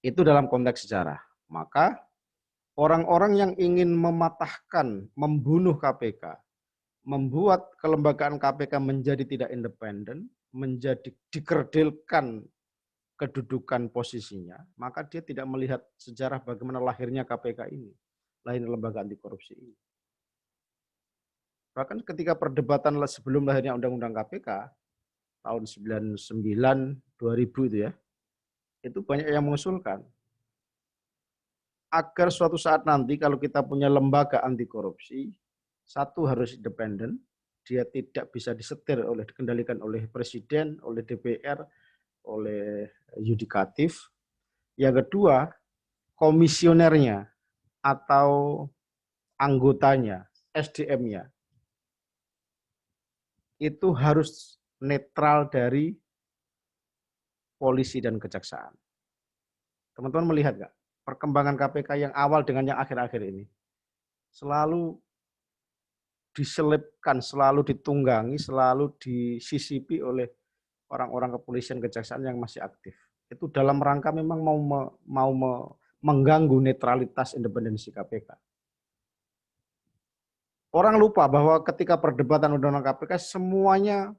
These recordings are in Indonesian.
Itu dalam konteks sejarah. Maka orang-orang yang ingin mematahkan, membunuh KPK, membuat kelembagaan KPK menjadi tidak independen, menjadi dikerdilkan kedudukan posisinya, maka dia tidak melihat sejarah bagaimana lahirnya KPK ini, lahirnya lembaga anti korupsi ini. Bahkan ketika perdebatan sebelum lahirnya Undang-Undang KPK, tahun 99, 2000 itu banyak yang mengusulkan agar suatu saat nanti kalau kita punya lembaga anti korupsi, satu harus independen, dia tidak bisa disetir dikendalikan oleh presiden, oleh DPR, oleh yudikatif. Yang kedua, komisionernya atau anggotanya, SDM-nya, itu harus netral dari polisi dan kejaksaan. Teman-teman melihat nggak perkembangan KPK yang awal dengan yang akhir-akhir ini? Selalu diselipkan, selalu ditunggangi, selalu disisipi oleh orang-orang kepolisian kejaksaan yang masih aktif. Itu dalam rangka memang mau mengganggu netralitas independensi KPK. Orang lupa bahwa ketika perdebatan Undang-Undang KPK semuanya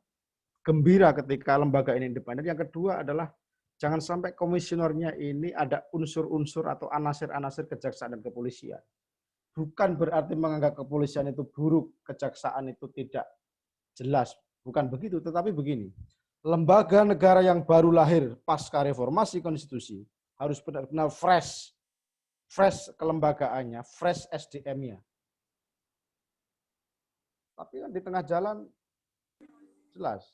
gembira ketika lembaga ini independen. Yang kedua adalah jangan sampai komisionernya ini ada unsur-unsur atau anasir-anasir kejaksaan dan kepolisian. Bukan berarti menganggap kepolisian itu buruk, kejaksaan itu tidak jelas. Bukan begitu, tetapi begini. Lembaga negara yang baru lahir pasca reformasi konstitusi harus benar-benar fresh kelembagaannya, fresh SDM-nya. Tapi kan di tengah jalan jelas.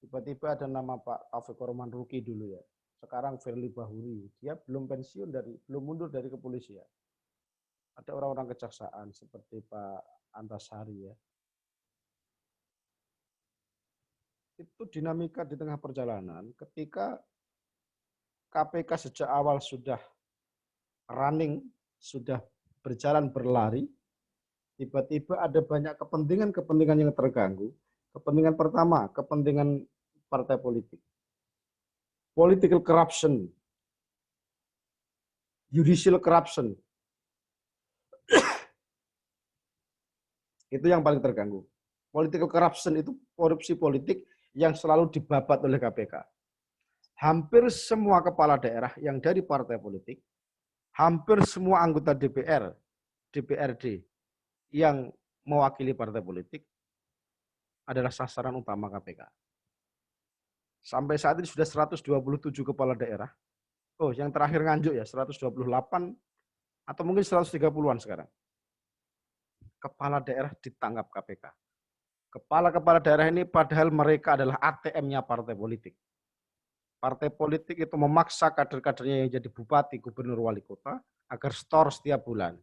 Tiba-tiba ada nama Pak Taufik Roman Ruki dulu ya. Sekarang Firly Bahuri. Dia belum mundur dari kepolisian. Ada orang-orang kejaksaan seperti Pak Antasari ya. Itu dinamika di tengah perjalanan ketika KPK sejak awal sudah running, sudah berjalan berlari, tiba-tiba ada banyak kepentingan yang terganggu. Kepentingan pertama, kepentingan partai politik. Political corruption, judicial corruption. Itu yang paling terganggu. Political corruption itu korupsi politik yang selalu dibabat oleh KPK. Hampir semua kepala daerah yang dari partai politik, hampir semua anggota DPR, DPRD yang mewakili partai politik adalah sasaran utama KPK. Sampai saat ini sudah 127 kepala daerah. Oh, yang terakhir nganjuk ya, 128 atau mungkin 130-an sekarang. Kepala daerah ditangkap KPK. Kepala-kepala daerah ini padahal mereka adalah ATM-nya partai politik. Partai politik itu memaksa kader-kadernya yang jadi bupati, gubernur, wali kota agar store setiap bulan.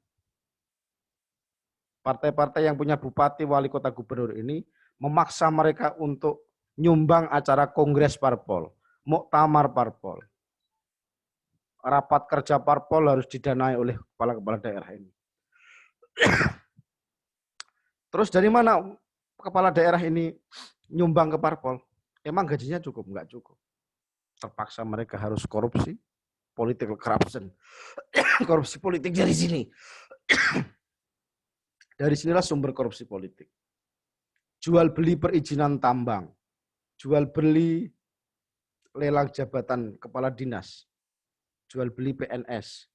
Partai-partai yang punya bupati, wali kota, gubernur ini memaksa mereka untuk nyumbang acara kongres parpol, muktamar parpol. Rapat kerja parpol harus didanai oleh kepala-kepala daerah ini. Terus dari mana kepala daerah ini nyumbang ke parpol? Emang gajinya cukup? Enggak cukup. Terpaksa mereka harus korupsi, political corruption. Korupsi politik dari sini. Dari sinilah sumber korupsi politik. Jual beli perizinan tambang, jual beli lelang jabatan kepala dinas, jual beli PNS.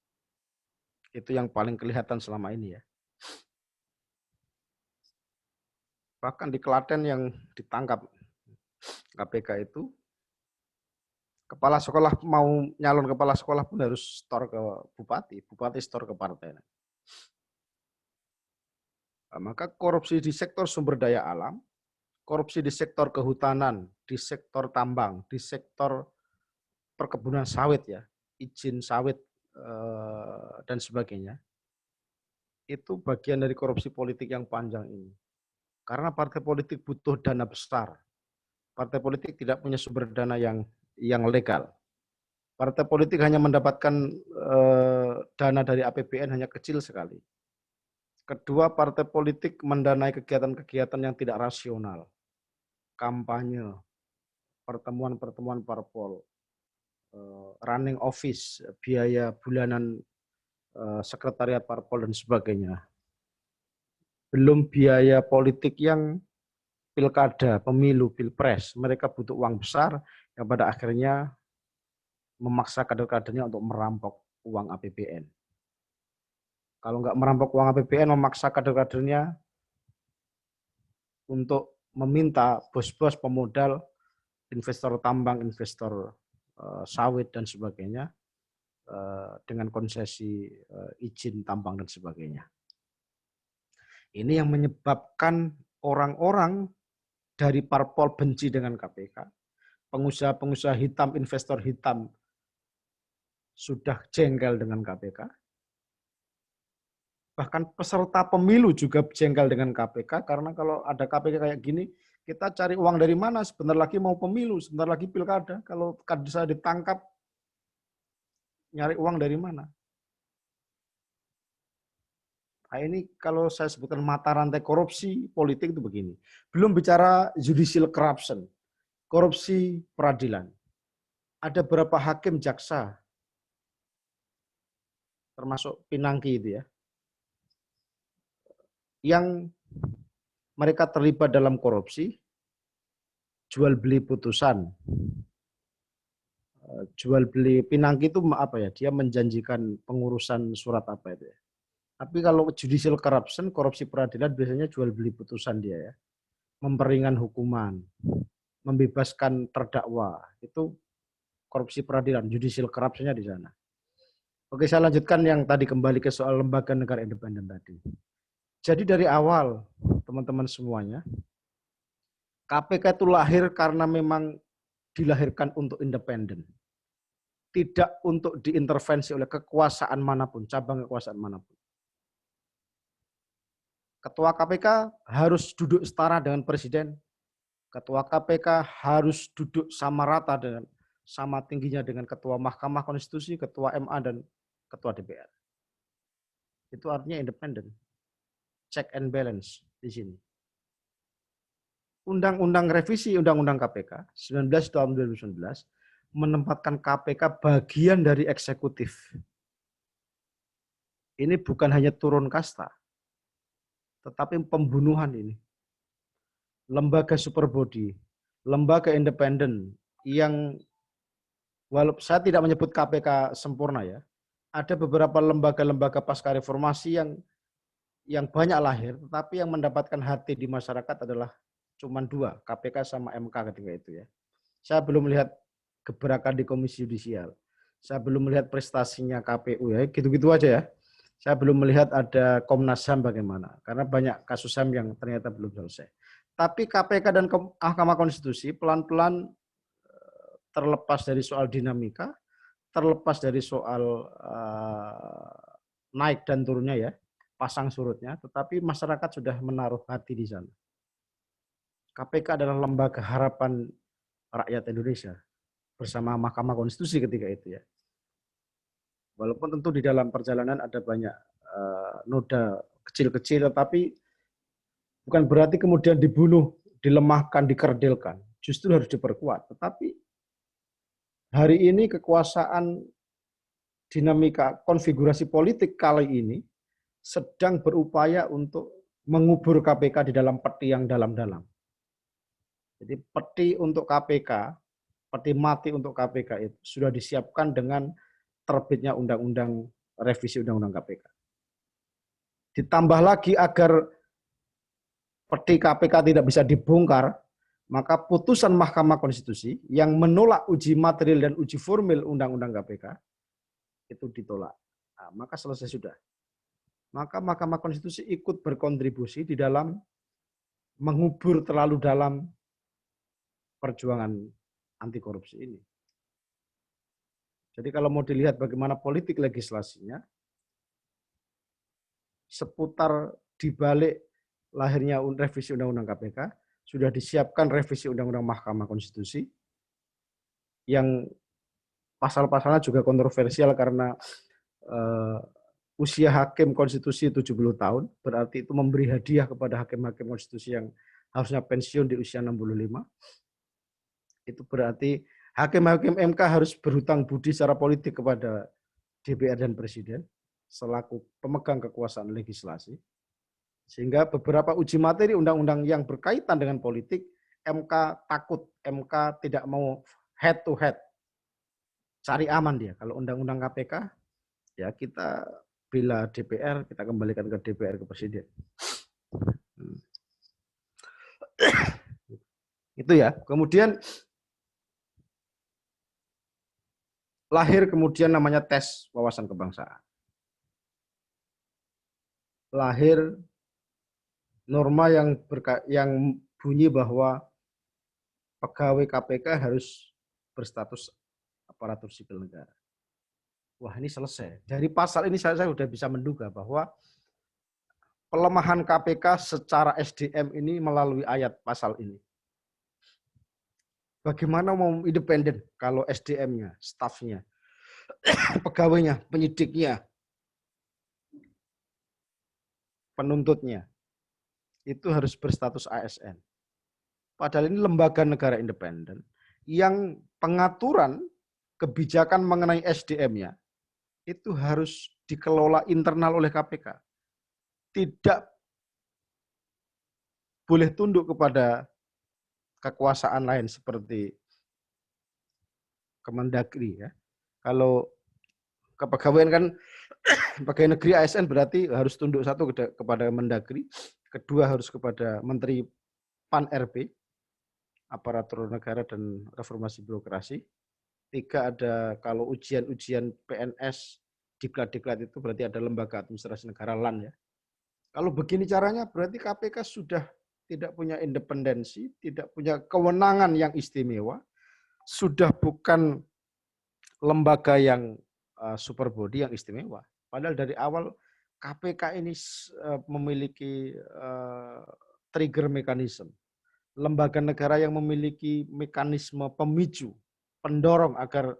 Itu yang paling kelihatan selama ini ya. Bahkan di Klaten yang ditangkap KPK itu, kepala sekolah mau nyalon kepala sekolah pun harus store ke bupati, bupati store ke partai. Nah, maka korupsi di sektor sumber daya alam, korupsi di sektor kehutanan, di sektor tambang, di sektor perkebunan sawit ya, izin sawit dan sebagainya, itu bagian dari korupsi politik yang panjang ini. Karena partai politik butuh dana besar. Partai politik tidak punya sumber dana yang legal. Partai politik hanya mendapatkan dana dari APBN hanya kecil sekali. Kedua, partai politik mendanai kegiatan-kegiatan yang tidak rasional. kampanye, pertemuan-pertemuan parpol, running office, biaya bulanan sekretariat parpol dan sebagainya. Belum biaya politik yang pilkada, pemilu, pilpres. Mereka butuh uang besar yang pada akhirnya memaksa kader-kadernya untuk merampok uang APBN. Kalau nggak merampok uang APBN, memaksa kader-kadernya untuk meminta bos-bos pemodal, investor tambang, investor sawit dan sebagainya dengan konsesi izin tambang dan sebagainya. Ini yang menyebabkan orang-orang dari parpol benci dengan KPK, pengusaha-pengusaha hitam, investor hitam sudah jengkel dengan KPK, bahkan peserta pemilu juga jengkel dengan KPK, karena kalau ada KPK kayak gini, kita cari uang dari mana? Sebentar lagi mau pemilu, sebentar lagi pilkada. Kalau kader saya ditangkap, nyari uang dari mana? Nah, ini kalau saya sebutkan mata rantai korupsi politik itu begini. Belum bicara judicial corruption, korupsi peradilan. Ada berapa hakim jaksa, termasuk Pinangki itu ya, yang mereka terlibat dalam korupsi, jual beli putusan. Jual beli Pinangki itu apa ya? Dia menjanjikan pengurusan surat apa itu ya. Tapi kalau judicial corruption, korupsi peradilan biasanya jual beli putusan dia ya. Memperingan hukuman, membebaskan terdakwa. Itu korupsi peradilan, judicial corruption-nya di sana. Oke, saya lanjutkan yang tadi, kembali ke soal lembaga negara independen tadi. Jadi dari awal, teman-teman semuanya, KPK itu lahir karena memang dilahirkan untuk independen. Tidak untuk diintervensi oleh kekuasaan manapun, cabang kekuasaan manapun. Ketua KPK harus duduk setara dengan presiden. Ketua KPK harus duduk sama rata dengan sama tingginya dengan ketua Mahkamah Konstitusi, ketua MA dan ketua DPR. Itu artinya independen. Check and balance di sini. Undang-undang revisi Undang-Undang KPK 19 tahun 2019 menempatkan KPK bagian dari eksekutif. Ini bukan hanya turun kasta, tetapi pembunuhan ini. Lembaga superbody, lembaga independen yang, walaupun saya tidak menyebut KPK sempurna ya, ada beberapa lembaga-lembaga pasca reformasi yang banyak lahir, tetapi yang mendapatkan hati di masyarakat adalah cuma dua, KPK sama MK ketika itu ya. Saya belum melihat gebrakan di Komisi Yudisial. Saya belum melihat prestasinya KPU ya, gitu-gitu aja ya. Saya belum melihat ada Komnas HAM bagaimana, karena banyak kasus HAM yang ternyata belum selesai. Tapi KPK dan Mahkamah Konstitusi pelan-pelan terlepas dari soal dinamika, terlepas dari soal naik dan turunnya ya, pasang surutnya, tetapi masyarakat sudah menaruh hati di sana. KPK adalah lembaga harapan rakyat Indonesia bersama Mahkamah Konstitusi ketika itu ya. Walaupun tentu di dalam perjalanan ada banyak noda kecil-kecil, tetapi bukan berarti kemudian dibunuh, dilemahkan, dikerdilkan. Justru harus diperkuat. Tetapi hari ini kekuasaan, dinamika, konfigurasi politik kali ini sedang berupaya untuk mengubur KPK di dalam peti yang dalam-dalam. Jadi peti untuk KPK, peti mati untuk KPK itu sudah disiapkan dengan terbitnya undang-undang revisi undang-undang KPK. Ditambah lagi agar peti KPK tidak bisa dibongkar, maka putusan Mahkamah Konstitusi yang menolak uji material dan uji formil undang-undang KPK itu ditolak. Nah, maka selesai sudah. Maka Mahkamah Konstitusi ikut berkontribusi di dalam mengubur terlalu dalam perjuangan anti korupsi ini. Jadi kalau mau dilihat bagaimana politik legislasinya, seputar dibalik lahirnya revisi Undang-Undang KPK, sudah disiapkan revisi Undang-Undang Mahkamah Konstitusi, yang pasal-pasalnya juga kontroversial karena usia hakim konstitusi 70 tahun, berarti itu memberi hadiah kepada hakim-hakim konstitusi yang harusnya pensiun di usia 65. Itu berarti hakim-hakim MK harus berhutang budi secara politik kepada DPR dan Presiden selaku pemegang kekuasaan legislasi. Sehingga beberapa uji materi undang-undang yang berkaitan dengan politik, MK takut, MK tidak mau head to head. Cari aman dia. Kalau undang-undang KPK, ya kita bila DPR, kita kembalikan ke DPR, ke Presiden. Itu ya. Kemudian lahir kemudian namanya tes wawasan kebangsaan. Lahir norma yang bunyi bahwa pegawai KPK harus berstatus aparatur sipil negara. Wah, ini selesai. Dari pasal ini saya sudah bisa menduga bahwa pelemahan KPK secara SDM ini melalui ayat pasal ini. Bagaimana mau independen kalau SDM-nya, stafnya, pegawainya, penyidiknya, penuntutnya, itu harus berstatus ASN. Padahal ini lembaga negara independen yang pengaturan kebijakan mengenai SDM-nya itu harus dikelola internal oleh KPK. Tidak boleh tunduk kepada kekuasaan lain seperti Kemendagri ya. Kalau kepegawaian kan pegawai negeri ASN berarti harus tunduk satu kepada Mendagri, kedua harus kepada Menteri Pan-RB, aparatur negara dan reformasi birokrasi. Tiga ada kalau ujian-ujian PNS, diklat-diklat itu berarti ada lembaga administrasi negara LAN ya. Kalau begini caranya berarti KPK sudah tidak punya independensi, tidak punya kewenangan yang istimewa, sudah bukan lembaga yang super body yang istimewa. Padahal dari awal KPK ini memiliki trigger mekanisme. Lembaga negara yang memiliki mekanisme pemicu, pendorong agar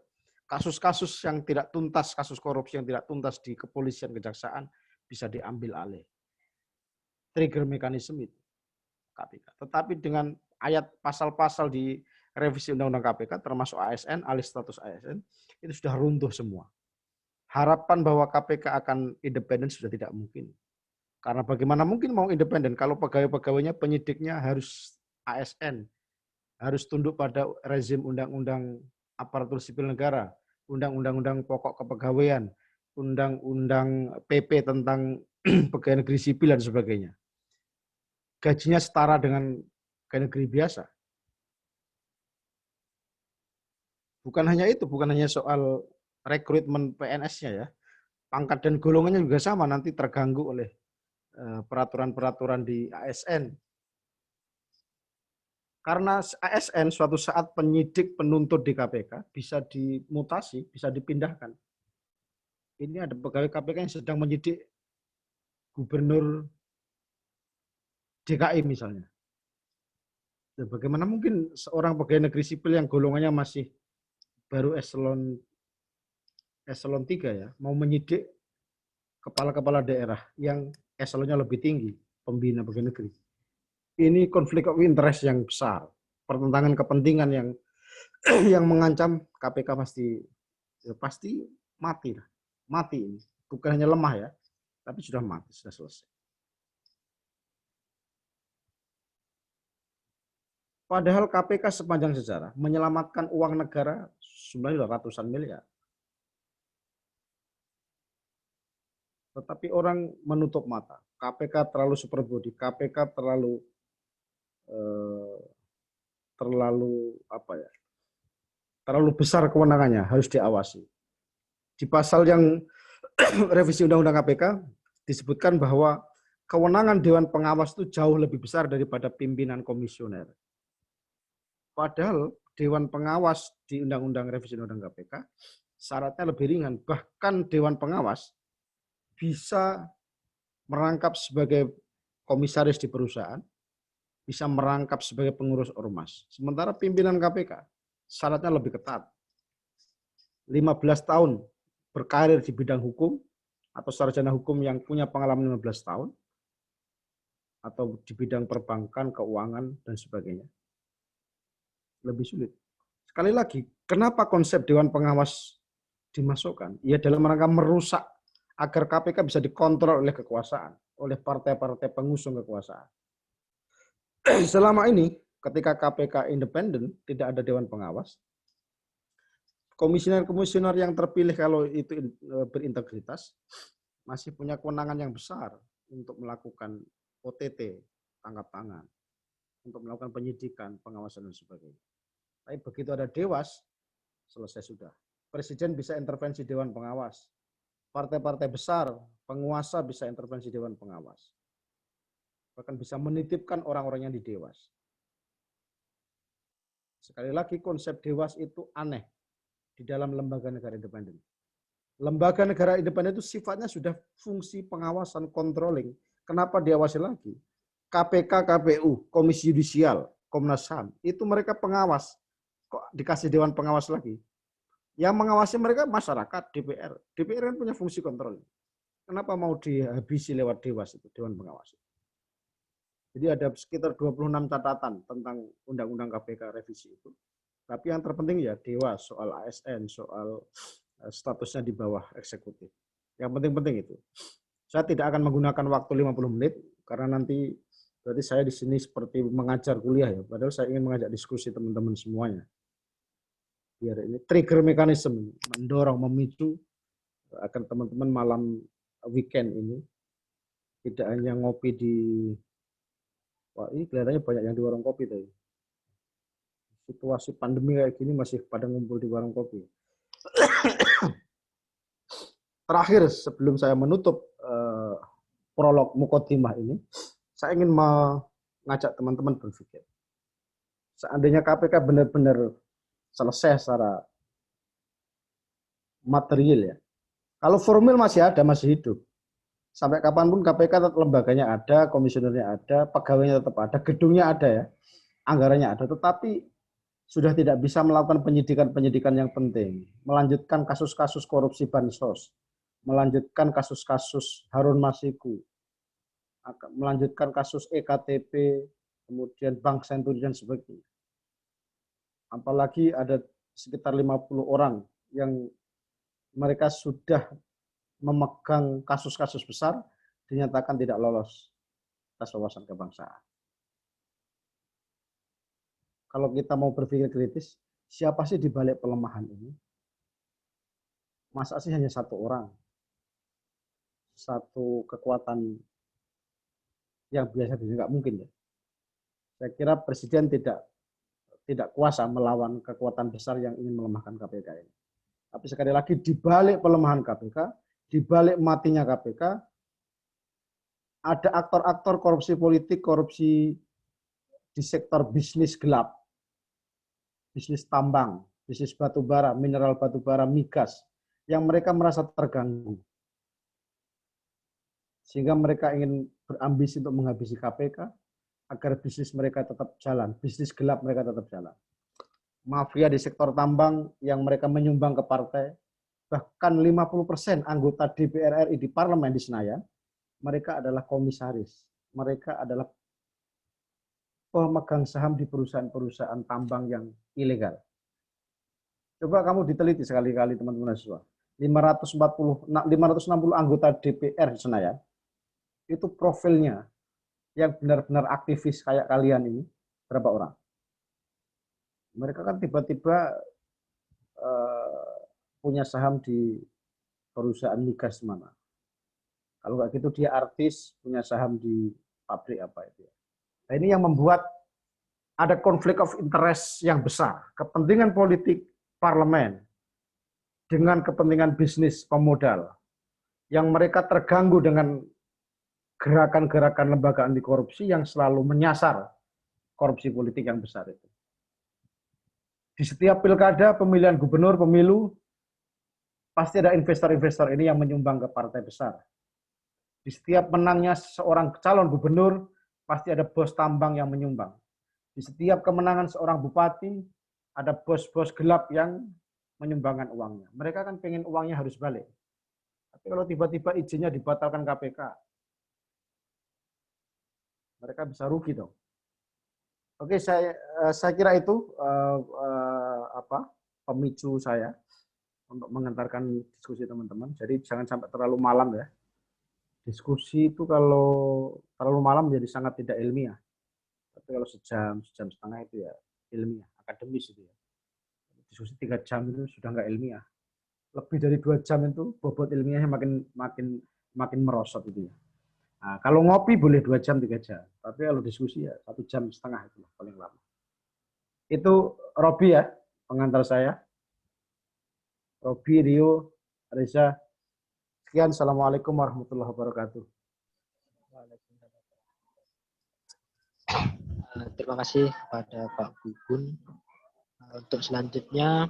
kasus-kasus yang tidak tuntas, kasus korupsi yang tidak tuntas di kepolisian, kejaksaan bisa diambil alih. Trigger mekanisme itu KPK. Tetapi dengan ayat pasal-pasal di revisi Undang-Undang KPK termasuk ASN, alih status ASN, itu sudah runtuh semua. Harapan bahwa KPK akan independen sudah tidak mungkin. Karena bagaimana mungkin mau independen kalau pegawai-pegawainya, penyidiknya harus ASN, harus tunduk pada rezim Undang-Undang Aparatur Sipil Negara, Undang-Undang Pokok Kepegawaian, Undang-Undang PP tentang pegawai negeri sipil dan sebagainya. Gajinya setara dengan pegawai negeri biasa. Bukan hanya itu, bukan hanya soal rekrutmen PNS-nya ya. Pangkat dan golongannya juga sama, nanti terganggu oleh peraturan-peraturan di ASN. Karena ASN suatu saat penyidik penuntut di KPK bisa dimutasi, bisa dipindahkan. Ini ada pegawai KPK yang sedang menyidik gubernur DKI misalnya. Dan bagaimana mungkin seorang pegawai negeri sipil yang golongannya masih baru eselon 3 ya, mau menyidik kepala-kepala daerah yang eselonnya lebih tinggi, pembina pegawai negeri. Ini konflik of interest yang besar, pertentangan kepentingan yang yang mengancam KPK pasti mati lah. Mati ini. Bukan hanya lemah ya, tapi sudah mati, sudah selesai. Padahal KPK sepanjang sejarah menyelamatkan uang negara jumlahnya ratusan miliar. Tetapi orang menutup mata. KPK terlalu super body, KPK terlalu apa ya? Terlalu besar kewenangannya, harus diawasi. Di pasal yang revisi Undang-Undang KPK disebutkan bahwa kewenangan Dewan Pengawas itu jauh lebih besar daripada pimpinan komisioner. Padahal Dewan Pengawas di Undang-Undang revisi Undang-Undang KPK syaratnya lebih ringan. Bahkan Dewan Pengawas bisa merangkap sebagai komisaris di perusahaan, bisa merangkap sebagai pengurus ormas. Sementara pimpinan KPK syaratnya lebih ketat. 15 tahun berkarir di bidang hukum atau sarjana hukum yang punya pengalaman 15 tahun, atau di bidang perbankan, keuangan, dan sebagainya. Lebih sulit. Sekali lagi, kenapa konsep Dewan Pengawas dimasukkan? Ya dalam rangka merusak agar KPK bisa dikontrol oleh kekuasaan, oleh partai-partai pengusung kekuasaan. Selama ini, ketika KPK independen, tidak ada Dewan Pengawas, komisioner-komisioner yang terpilih kalau itu berintegritas, masih punya kewenangan yang besar untuk melakukan OTT, tangkap tangan, untuk melakukan penyidikan, pengawasan, dan sebagainya. Tapi begitu ada Dewas, selesai sudah. Presiden bisa intervensi Dewan Pengawas. Partai-partai besar, penguasa bisa intervensi Dewan Pengawas. Bahkan bisa menitipkan orang-orang yang di Dewas. Sekali lagi, konsep Dewas itu aneh di dalam lembaga negara independen. Lembaga negara independen itu sifatnya sudah fungsi pengawasan, controlling. Kenapa diawasi lagi? KPK, KPU, Komisi Yudisial, Komnas HAM, itu mereka pengawas. Kok dikasih Dewan Pengawas lagi? Yang mengawasi mereka masyarakat, DPR. DPR kan punya fungsi kontrol. Kenapa mau dihabisi lewat Dewas itu, Dewan Pengawas? Jadi ada sekitar 26 catatan tentang Undang-Undang KPK revisi itu. Tapi yang terpenting ya Dewas, soal ASN, soal statusnya di bawah eksekutif. Yang penting-penting itu. Saya tidak akan menggunakan waktu 50 menit, karena nanti berarti saya di sini seperti mengajar kuliah ya. Padahal saya ingin mengajak diskusi teman-teman semuanya. Biar ini trigger mekanisme, mendorong, memicu akan teman-teman malam weekend ini tidak hanya ngopi di, wah ini kelihatannya banyak yang di warung kopi tadi. Situasi pandemi kayak gini masih pada ngumpul di warung kopi. Terakhir sebelum saya menutup prolog mukotimah ini, saya ingin mengajak teman-teman berpikir. Seandainya KPK benar-benar selesai secara material ya. Kalau formil masih ada, masih hidup. Sampai kapanpun KPK tetap lembaganya ada, komisionernya ada, pegawainya tetap ada, gedungnya ada ya, anggarannya ada, tetapi sudah tidak bisa melakukan penyidikan-penyidikan yang penting, melanjutkan kasus-kasus korupsi bansos, melanjutkan kasus-kasus Harun Masiku, melanjutkan kasus EKTP, kemudian Bank Senturi dan sebagainya. Apalagi ada sekitar 50 orang yang mereka sudah memegang kasus-kasus besar, dinyatakan tidak lolos tes wawasan kebangsaan. Kalau kita mau berpikir kritis, siapa sih di balik pelemahan ini? Masa sih hanya satu orang? Satu kekuatan yang biasa nggak mungkin ya. Saya kira Presiden tidak kuasa melawan kekuatan besar yang ingin melemahkan KPK ini. Tapi sekali lagi di balik pelemahan KPK, di balik matinya KPK, ada aktor-aktor korupsi politik, korupsi di sektor bisnis gelap, bisnis tambang, bisnis batubara, mineral batubara, migas, yang mereka merasa terganggu. Sehingga mereka ingin berambisi untuk menghabisi KPK, agar bisnis mereka tetap jalan, bisnis gelap mereka tetap jalan. Mafia di sektor tambang yang mereka menyumbang ke partai, bahkan 50% anggota DPR RI di parlemen di Senayan, mereka adalah komisaris, mereka adalah pemegang saham di perusahaan-perusahaan tambang yang ilegal. Coba kamu diteliti sekali-kali teman-teman mahasiswa. 560 anggota DPR di Senayan, itu profilnya yang benar-benar aktivis kayak kalian ini, berapa orang? Mereka kan tiba-tiba punya saham di perusahaan migas mana. Kalau nggak gitu dia artis, punya saham di pabrik apa itu. Nah, ini yang membuat ada konflik of interest yang besar. Kepentingan politik parlemen dengan kepentingan bisnis pemodal. Yang mereka terganggu dengan gerakan-gerakan lembaga anti korupsi yang selalu menyasar korupsi politik yang besar itu. Di setiap pilkada, pemilihan gubernur, pemilu, pasti ada investor-investor ini yang menyumbang ke partai besar. Di setiap menangnya seorang calon gubernur, pasti ada bos tambang yang menyumbang. Di setiap kemenangan seorang bupati, ada bos-bos gelap yang menyumbangkan uangnya. Mereka kan pengen uangnya harus balik. Tapi kalau tiba-tiba izinnya dibatalkan KPK, Mereka bisa rugi dong. Oke, saya kira itu pemicu saya untuk mengantarkan diskusi teman-teman. Jadi jangan sampai terlalu malam ya. Diskusi itu kalau terlalu malam menjadi sangat tidak ilmiah. Tapi kalau sejam setengah itu ya ilmiah, akademis itu ya. Diskusi 3 jam itu sudah nggak ilmiah. Lebih dari 2 jam itu bobot ilmiahnya makin merosot itu ya. Nah, kalau ngopi boleh 2 jam 3 jam, tapi kalau diskusi ya 1 jam setengah itu paling lama. Itu Robi ya pengantar saya. Robi, Rio, Reza. Sekian, assalamualaikum warahmatullahi wabarakatuh. Terima kasih kepada Pak Gugun. Untuk selanjutnya,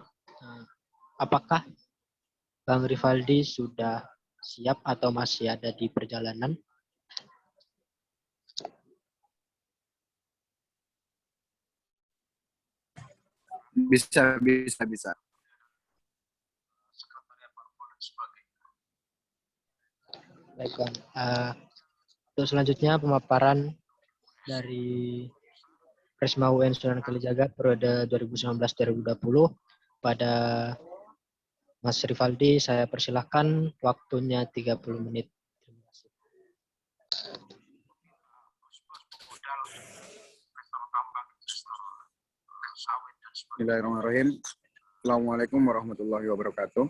apakah Bang Rivaldi sudah siap atau masih ada di perjalanan? Bisa. Baik, Bang. Untuk selanjutnya pemaparan dari Presma UN Sunan Kalijaga periode 2019-2020 pada Mas Rivaldi, saya persilahkan, waktunya 30 menit. Terima kasih. Bismillahirrahmanirrahim. Assalamualaikum warahmatullahi wabarakatuh.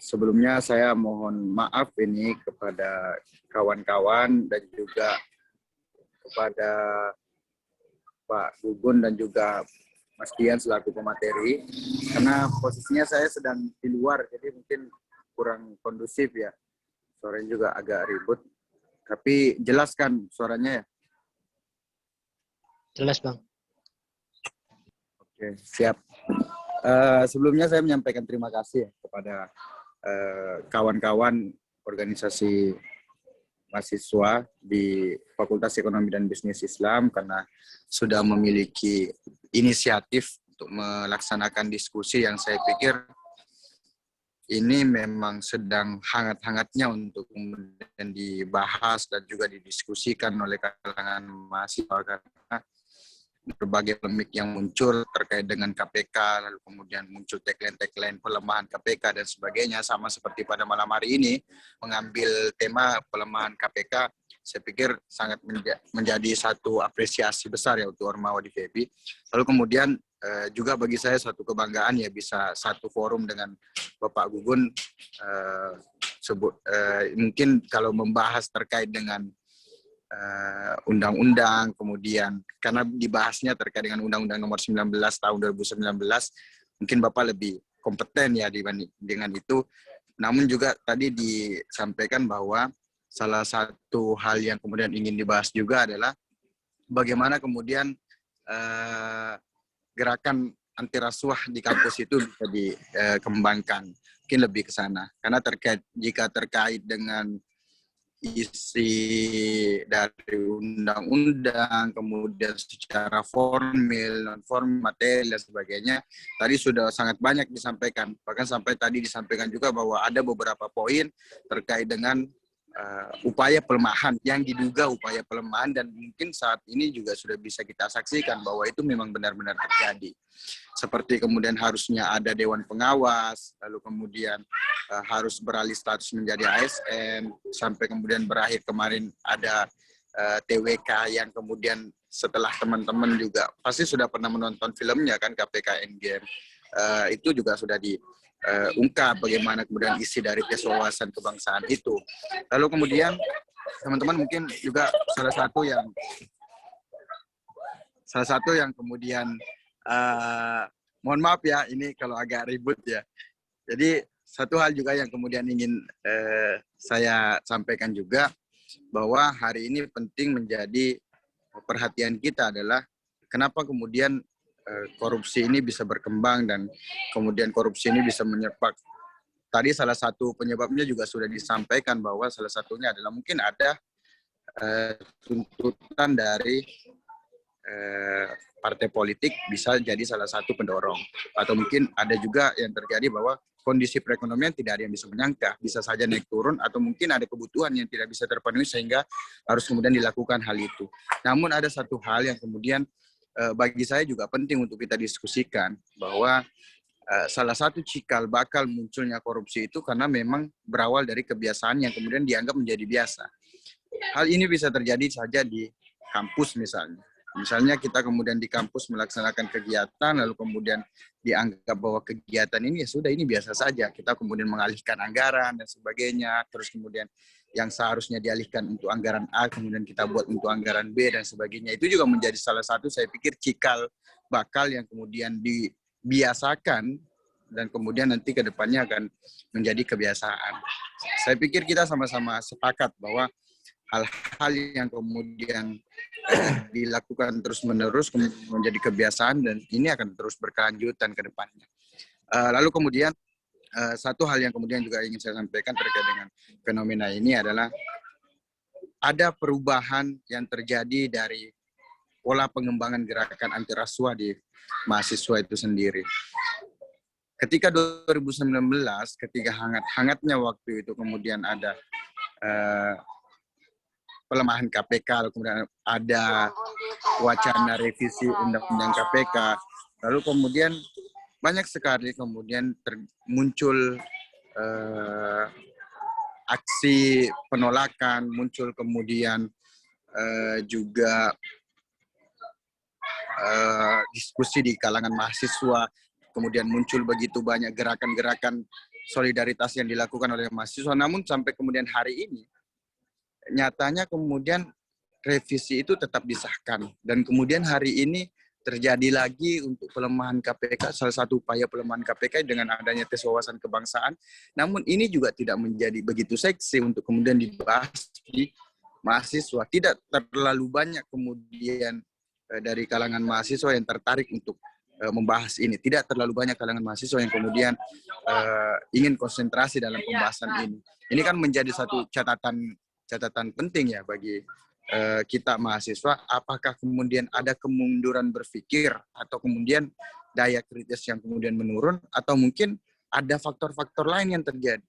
Sebelumnya saya mohon maaf ini kepada kawan-kawan dan juga kepada Pak Gugun dan juga Mas Dian selaku pemateri, karena posisinya saya sedang di luar, jadi mungkin kurang kondusif ya. Suaranya juga agak ribut, tapi jelas kan suaranya ya? Jelas, Bang. Oke, siap. Sebelumnya saya menyampaikan terima kasih kepada kawan-kawan organisasi mahasiswa di Fakultas Ekonomi dan Bisnis Islam karena sudah memiliki inisiatif untuk melaksanakan diskusi yang saya pikir ini memang sedang hangat-hangatnya untuk kemudian dibahas dan juga didiskusikan oleh kalangan mahasiswa, karena berbagai polemik yang muncul terkait dengan KPK, lalu kemudian muncul tagline-tagline pelemahan KPK dan sebagainya, sama seperti pada malam hari ini mengambil tema pelemahan KPK. Saya pikir sangat menjadi satu apresiasi besar ya untuk Ormawa di FEBI. Lalu kemudian juga bagi saya satu kebanggaan ya bisa satu forum dengan Bapak Gugun. Mungkin kalau membahas terkait dengan undang-undang, kemudian karena dibahasnya terkait dengan Undang-Undang Nomor 19 tahun 2019, mungkin Bapak lebih kompeten ya dengan itu. Namun juga tadi disampaikan bahwa salah satu hal yang kemudian ingin dibahas juga adalah bagaimana kemudian gerakan anti rasuah di kampus itu bisa dikembangkan, mungkin lebih ke sana. Karena jika terkait dengan isi dari undang-undang, kemudian secara formal, non-formal, materi, dan sebagainya, tadi sudah sangat banyak disampaikan. Bahkan sampai tadi disampaikan juga bahwa ada beberapa poin terkait dengan upaya pelemahan, yang diduga upaya pelemahan, dan mungkin saat ini juga sudah bisa kita saksikan bahwa itu memang benar-benar terjadi. Seperti kemudian harusnya ada Dewan Pengawas, lalu kemudian harus beralih status menjadi ASN, sampai kemudian berakhir kemarin ada TWK yang kemudian setelah teman-teman juga pasti sudah pernah menonton filmnya kan, KPK Endgame, itu juga sudah diungkap bagaimana kemudian isi dari tes wawasan kebangsaan itu. Lalu kemudian teman-teman mungkin juga salah satu yang kemudian mohon maaf ya ini kalau agak ribut ya. Jadi satu hal juga yang kemudian ingin saya sampaikan juga, bahwa hari ini penting menjadi perhatian kita adalah kenapa kemudian korupsi ini bisa berkembang dan kemudian korupsi ini bisa menyerpak. Tadi salah satu penyebabnya juga sudah disampaikan bahwa salah satunya adalah mungkin ada tuntutan dari partai politik bisa jadi salah satu pendorong. Atau mungkin ada juga yang terjadi bahwa kondisi perekonomian tidak ada yang bisa menyangka, bisa saja naik turun atau mungkin ada kebutuhan yang tidak bisa terpenuhi sehingga harus kemudian dilakukan hal itu. Namun ada satu hal yang kemudian bagi saya juga penting untuk kita diskusikan, bahwa salah satu cikal bakal munculnya korupsi itu karena memang berawal dari kebiasaan yang kemudian dianggap menjadi biasa. Hal ini bisa terjadi saja di kampus misalnya. Misalnya kita kemudian di kampus melaksanakan kegiatan, lalu kemudian dianggap bahwa kegiatan ini ya sudah, ini biasa saja. Kita kemudian mengalihkan anggaran dan sebagainya, terus kemudian yang seharusnya dialihkan untuk anggaran A, kemudian kita buat untuk anggaran B dan sebagainya. Itu juga menjadi salah satu, saya pikir, cikal bakal yang kemudian dibiasakan dan kemudian nanti ke depannya akan menjadi kebiasaan. Saya pikir kita sama-sama sepakat bahwa hal-hal yang kemudian dilakukan terus-menerus menjadi kebiasaan dan ini akan terus berkelanjutan ke depannya. Lalu kemudian satu hal yang kemudian juga ingin saya sampaikan terkait dengan fenomena ini adalah ada perubahan yang terjadi dari pola pengembangan gerakan anti rasuah di mahasiswa itu sendiri. Ketika 2019, ketika hangat-hangatnya waktu itu kemudian ada pelemahan KPK, lalu kemudian ada wacana revisi undang-undang KPK, lalu kemudian banyak sekali kemudian muncul aksi penolakan, muncul kemudian juga diskusi di kalangan mahasiswa, kemudian muncul begitu banyak gerakan-gerakan solidaritas yang dilakukan oleh mahasiswa, namun sampai kemudian hari ini nyatanya kemudian revisi itu tetap disahkan dan kemudian hari ini terjadi lagi untuk pelemahan KPK, salah satu upaya pelemahan KPK dengan adanya tes wawasan kebangsaan. Namun ini juga tidak menjadi begitu seksi untuk kemudian dibahas di mahasiswa. Tidak terlalu banyak kemudian dari kalangan mahasiswa yang tertarik untuk membahas ini. Tidak terlalu banyak kalangan mahasiswa yang kemudian ingin konsentrasi dalam pembahasan ini. Ini kan menjadi satu catatan penting ya bagi kita mahasiswa, apakah kemudian ada kemunduran berpikir atau kemudian daya kritis yang kemudian menurun atau mungkin ada faktor-faktor lain yang terjadi.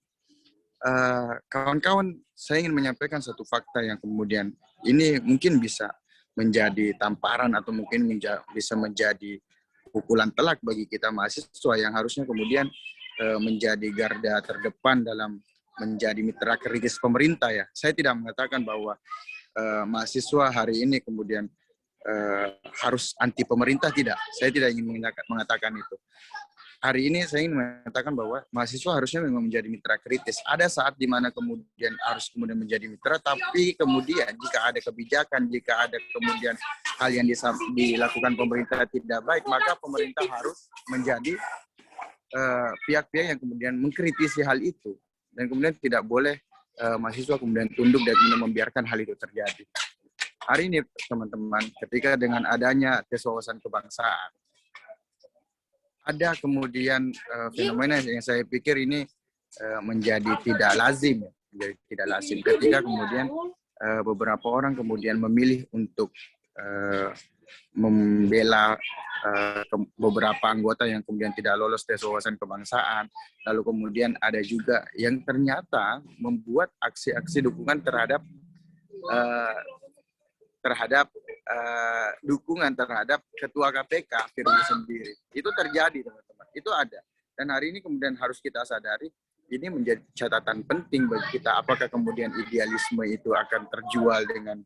Kawan-kawan, saya ingin menyampaikan satu fakta yang kemudian ini mungkin bisa menjadi tamparan atau mungkin bisa menjadi pukulan telak bagi kita mahasiswa yang harusnya kemudian menjadi garda terdepan dalam menjadi mitra kritis pemerintah ya. Saya tidak mengatakan bahwa mahasiswa hari ini kemudian harus anti pemerintah, tidak. Saya tidak ingin mengatakan itu. Hari ini saya ingin mengatakan bahwa mahasiswa harusnya memang menjadi mitra kritis. Ada saat di mana kemudian harus kemudian menjadi mitra, tapi kemudian jika ada kebijakan, jika ada kemudian hal yang dilakukan pemerintah tidak baik, maka pemerintah harus menjadi pihak-pihak yang kemudian mengkritisi hal itu. Dan kemudian tidak boleh mahasiswa kemudian tunduk dan kemudian membiarkan hal itu terjadi. Hari ini teman-teman, ketika dengan adanya tes wawasan kebangsaan, ada kemudian fenomena yang saya pikir ini menjadi tidak lazim, ketika kemudian beberapa orang kemudian memilih untuk membela beberapa anggota yang kemudian tidak lolos tes wawasan kebangsaan, lalu kemudian ada juga yang ternyata membuat aksi-aksi dukungan terhadap dukungan terhadap ketua KPK Firly sendiri. Itu terjadi teman-teman, itu ada. Dan hari ini kemudian harus kita sadari ini menjadi catatan penting bagi kita. Apakah kemudian idealisme itu akan terjual dengan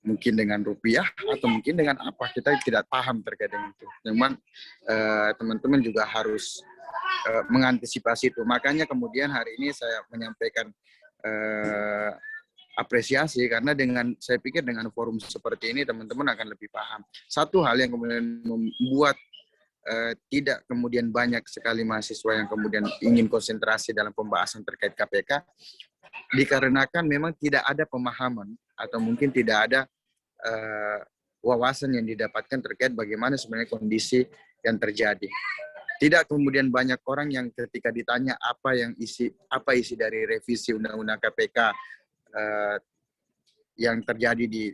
mungkin dengan rupiah atau mungkin dengan apa, kita tidak paham terkait dengan itu. Cuman teman-teman juga harus mengantisipasi itu. Makanya kemudian hari ini saya menyampaikan apresiasi karena saya pikir dengan forum seperti ini teman-teman akan lebih paham. Satu hal yang kemudian membuat tidak kemudian banyak sekali mahasiswa yang kemudian ingin konsentrasi dalam pembahasan terkait KPK dikarenakan memang tidak ada pemahaman atau mungkin tidak ada wawasan yang didapatkan terkait bagaimana sebenarnya kondisi yang terjadi. Tidak kemudian banyak orang yang ketika ditanya apa isi dari revisi Undang-Undang KPK yang terjadi di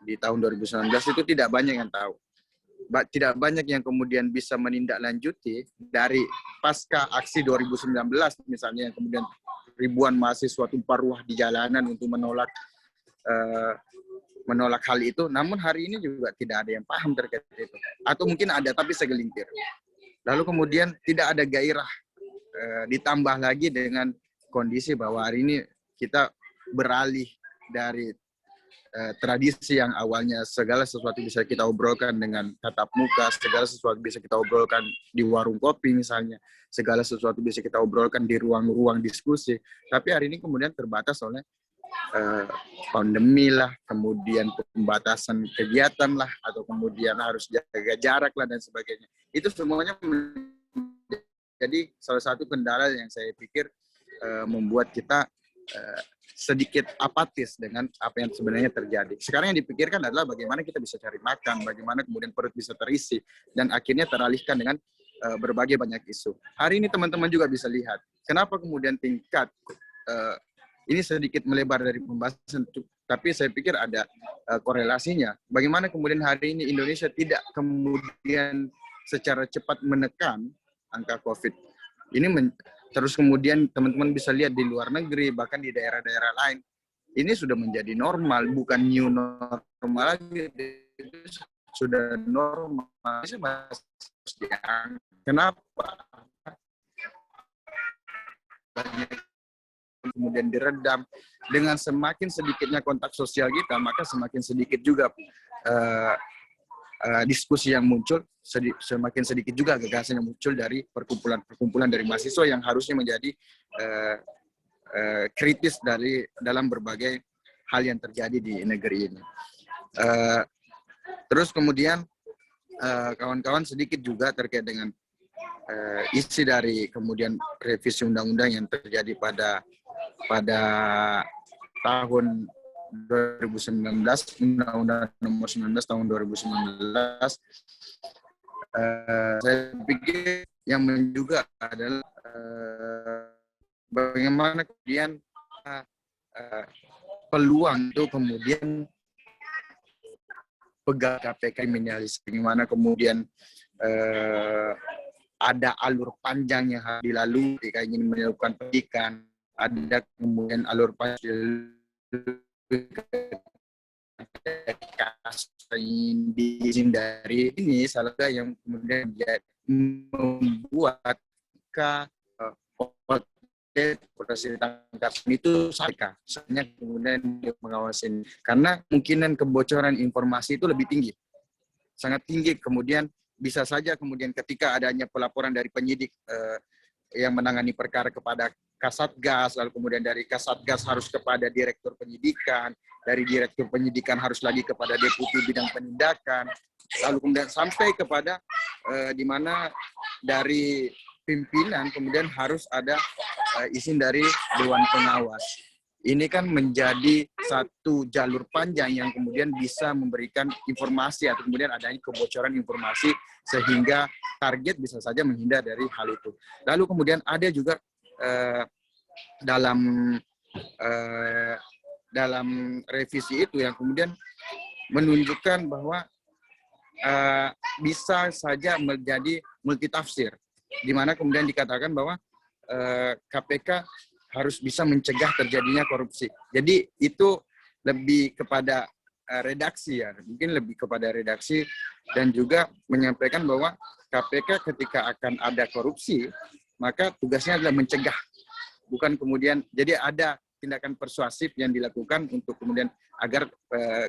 di tahun 2019 itu tidak banyak yang tahu. Tidak banyak yang kemudian bisa menindaklanjuti dari pasca aksi 2019 misalnya, yang kemudian ribuan mahasiswa tumpah ruah di jalanan untuk menolak hal itu. Namun hari ini juga tidak ada yang paham terkait itu, atau mungkin ada tapi segelintir. Lalu kemudian tidak ada gairah, ditambah lagi dengan kondisi bahwa hari ini kita beralih dari tradisi yang awalnya segala sesuatu bisa kita obrolkan dengan tatap muka, segala sesuatu bisa kita obrolkan di warung kopi misalnya, segala sesuatu bisa kita obrolkan di ruang-ruang diskusi. Tapi hari ini kemudian terbatas oleh pandemi lah, kemudian pembatasan kegiatan lah, atau kemudian harus jaga jarak lah dan sebagainya. Itu semuanya jadi salah satu kendala yang saya pikir membuat kita sedikit apatis dengan apa yang sebenarnya terjadi. Sekarang yang dipikirkan adalah bagaimana kita bisa cari makan, bagaimana kemudian perut bisa terisi, dan akhirnya teralihkan dengan berbagai banyak isu. Hari ini teman-teman juga bisa lihat, kenapa kemudian tingkat ini sedikit melebar dari pembahasan, tapi saya pikir ada korelasinya. Bagaimana kemudian hari ini Indonesia tidak kemudian secara cepat menekan angka COVID. Ini terus kemudian teman-teman bisa lihat di luar negeri, bahkan di daerah-daerah lain, ini sudah menjadi normal, bukan new normal lagi, sudah normal. Kenapa? Banyak kemudian diredam. Dengan semakin sedikitnya kontak sosial kita, maka semakin sedikit juga diskusi yang muncul, semakin sedikit juga gagasan yang muncul dari perkumpulan dari mahasiswa yang harusnya menjadi kritis dalam berbagai hal yang terjadi di negeri ini. Terus kemudian kawan-kawan sedikit juga terkait dengan isi dari kemudian revisi undang-undang yang terjadi pada tahun 2019, Undang-Undang Nomor 19 tahun 2019. Saya pikir yang juga adalah bagaimana kemudian peluang itu kemudian pegang KPK kriminalis, bagaimana kemudian ada alur panjang yang harus dilalui ketika ingin melakukan pendidikan, ada kemudian alur panjang izin dari ini, salah satu yang kemudian membuat operasi tangkap itu saya kemudian mengawasi, karena kemungkinan kebocoran informasi itu lebih tinggi, sangat tinggi. Kemudian bisa saja kemudian ketika adanya pelaporan dari penyidik yang menangani perkara kepada Kasatgas, lalu kemudian dari Kasatgas harus kepada Direktur Penyidikan, dari Direktur Penyidikan harus lagi kepada Deputi Bidang Penindakan, lalu kemudian sampai kepada di mana dari pimpinan kemudian harus ada izin dari Dewan Pengawas. Ini kan menjadi satu jalur panjang yang kemudian bisa memberikan informasi atau kemudian adanya kebocoran informasi sehingga target bisa saja menghindar dari hal itu. Lalu kemudian ada juga dalam revisi itu yang kemudian menunjukkan bahwa bisa saja menjadi multitafsir, di mana kemudian dikatakan bahwa KPK harus bisa mencegah terjadinya korupsi. Jadi itu lebih kepada redaksi ya, mungkin lebih kepada redaksi, dan juga menyampaikan bahwa KPK ketika akan ada korupsi, maka tugasnya adalah mencegah, bukan kemudian, jadi ada tindakan persuasif yang dilakukan untuk kemudian agar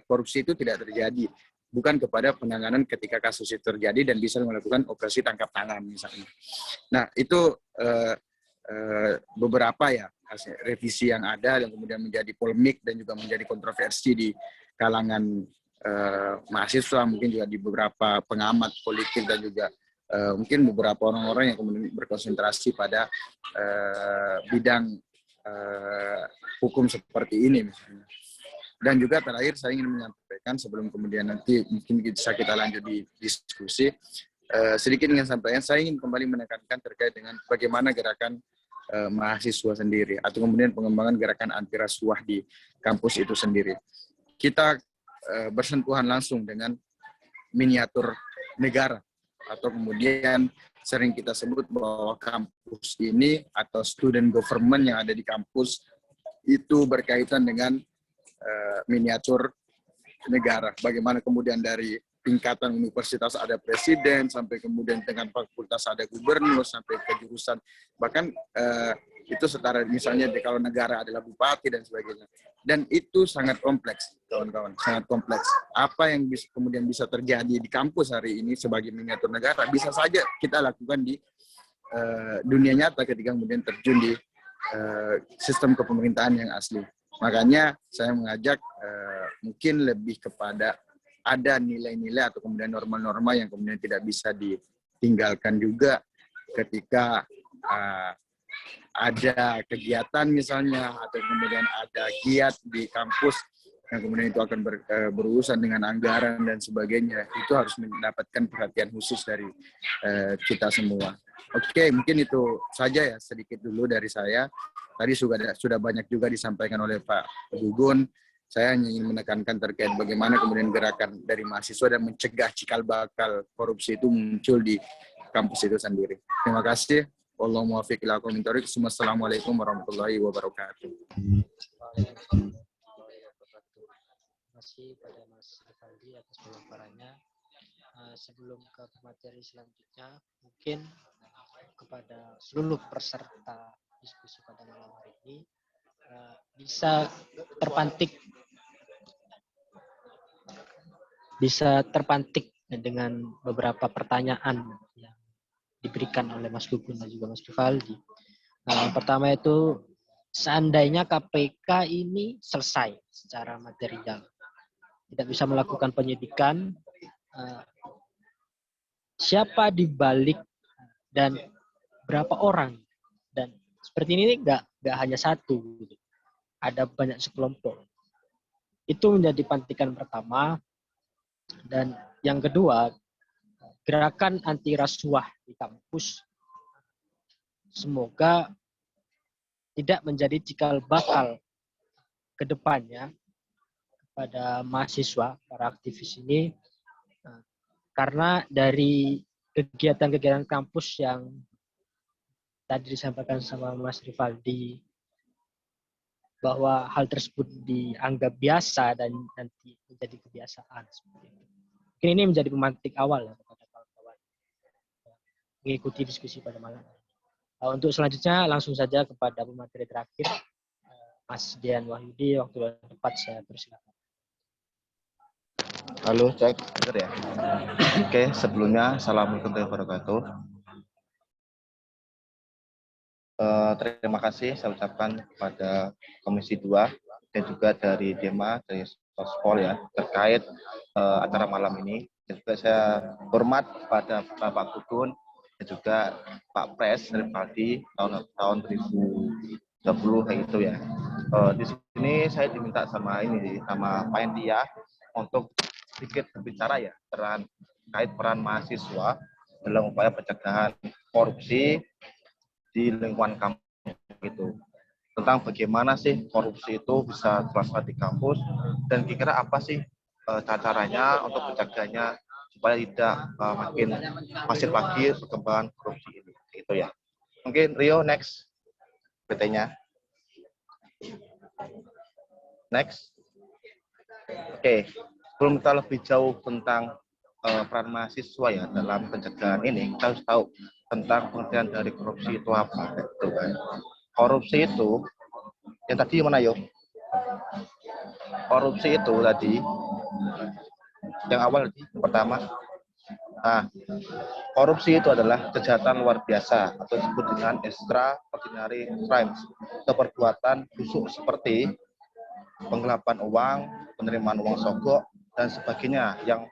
korupsi itu tidak terjadi, bukan kepada penanganan ketika kasus itu terjadi dan bisa melakukan operasi tangkap tangan misalnya. Nah itu beberapa ya revisi yang ada yang kemudian menjadi polemik dan juga menjadi kontroversi di kalangan mahasiswa, mungkin juga di beberapa pengamat politik dan juga mungkin beberapa orang-orang yang kemudian berkonsentrasi pada bidang hukum seperti ini misalnya. Dan juga terakhir saya ingin menyampaikan sebelum kemudian nanti mungkin bisa kita lanjut di diskusi, sedikit ingin sampaikan, saya ingin kembali menekankan terkait dengan bagaimana gerakan mahasiswa sendiri atau kemudian pengembangan gerakan anti rasuah di kampus itu sendiri. Kita bersentuhan langsung dengan miniatur negara, atau kemudian sering kita sebut bahwa kampus ini atau student government yang ada di kampus itu berkaitan dengan miniatur negara. Bagaimana kemudian dari tingkatan universitas ada presiden, sampai kemudian dengan fakultas ada gubernur, sampai ke jurusan. Bahkan itu setara misalnya kalau negara adalah bupati dan sebagainya. Dan itu sangat kompleks, kawan-kawan, sangat kompleks. Apa yang kemudian bisa terjadi di kampus hari ini sebagai miniatur negara, bisa saja kita lakukan di dunia nyata ketika kemudian terjun di sistem kepemerintahan yang asli. Makanya saya mengajak mungkin lebih kepada ada nilai-nilai atau kemudian norma-norma yang kemudian tidak bisa ditinggalkan juga ketika ada kegiatan misalnya, atau kemudian ada giat di kampus yang kemudian itu akan berurusan dengan anggaran dan sebagainya. Itu harus mendapatkan perhatian khusus dari kita semua. Oke, mungkin itu saja ya sedikit dulu dari saya. Tadi sudah banyak juga disampaikan oleh Pak Gugun. Saya hanya ingin menekankan terkait bagaimana kemudian gerakan dari mahasiswa dan mencegah cikal bakal korupsi itu muncul di kampus itu sendiri. Terima kasih. Wallahu muwaffiq ila aqwamit thoriq. Wassalamualaikum warahmatullahi wabarakatuh. Terima kasih pada Mas Rivaldi atas pemaparannya. Sebelum ke materi selanjutnya, mungkin kepada seluruh peserta diskusi pada malam hari ini bisa terpantik dengan beberapa pertanyaan yang diberikan oleh Mas Gugun dan juga Mas Rivaldi. Yang pertama itu, seandainya KPK ini selesai secara material, tidak bisa melakukan penyidikan, siapa di balik dan berapa orang? Dan seperti ini nggak hanya satu, ada banyak sekelompok. Itu menjadi pantikan pertama. Dan yang kedua, gerakan anti rasuah di kampus semoga tidak menjadi cikal bakal ke depannya pada mahasiswa, para aktivis ini, karena dari kegiatan-kegiatan kampus yang tadi disampaikan sama Mas Rivaldi, bahwa hal tersebut dianggap biasa dan nanti menjadi kebiasaan. Mungkin ini menjadi pemantik awal ya kepada kawan-kawan mengikuti diskusi pada malam. Untuk selanjutnya langsung saja kepada pemateri terakhir, Mas Dian Wahyudi. Waktu tepat saya persilakan. Halo, cek, benar ya? Oke, sebelumnya Assalamualaikum warahmatullahi wabarakatuh. Terima kasih saya ucapkan kepada Komisi 2 dan juga dari DEMA, dari Sospol ya, terkait acara malam ini. Dan juga saya hormat kepada Bapak Gugun dan juga Pak Pres Rivaldi tahun 2020 kayak gitu ya. Di sini saya diminta sama Pak Endia untuk sedikit berbicara ya terkait peran mahasiswa dalam upaya pencegahan korupsi di lingkungan kampus itu, tentang bagaimana sih korupsi itu bisa terlaksana di kampus dan kira-kira apa sih caranya untuk mencegahnya supaya tidak makin masif lagi perkembangan korupsi ini, gitu ya. Mungkin Rio next PT-nya. Next. Oke, sebelum kita lebih jauh tentang peran mahasiswa ya dalam pencegahan ini, kita harus tahu tentang pengertian dari korupsi itu apa. Gitu kan. Korupsi itu, yang tadi mana yo? Korupsi itu tadi, yang awal tadi, pertama. Nah, korupsi itu adalah kejahatan luar biasa atau disebut dengan extraordinary crimes, atau perbuatan busuk seperti penggelapan uang, penerimaan uang sogok, dan sebagainya yang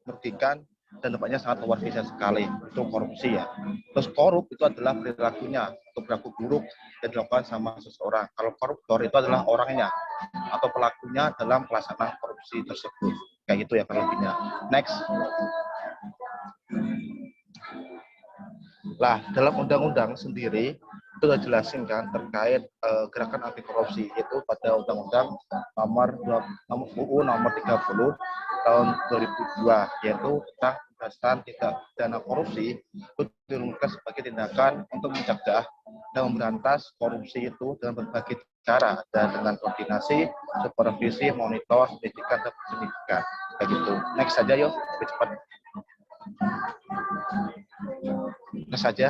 merugikan dan tempatnya sangat luar biasa sekali. Itu korupsi ya. Terus korup itu adalah perilakunya atau perilaku buruk yang dilakukan sama seseorang. Kalau koruptor itu adalah orangnya atau pelakunya dalam pelaksanaan korupsi tersebut. Kayak gitu ya lebihnya. Next. Lah, dalam undang-undang sendiri, sudah jelasin kan terkait gerakan anti korupsi, yaitu pada Undang-Undang UU nomor 30 tahun 2002, yaitu tentang pemberantasan tindak pidana korupsi, itu dirumuskan sebagai tindakan untuk mencegah dan memberantas korupsi itu dengan berbagai cara, dan dengan koordinasi, supervisi, monitor, pendidikan, dan pendidikan. Begitu. Next saja yuk, lebih cepat. Next saja.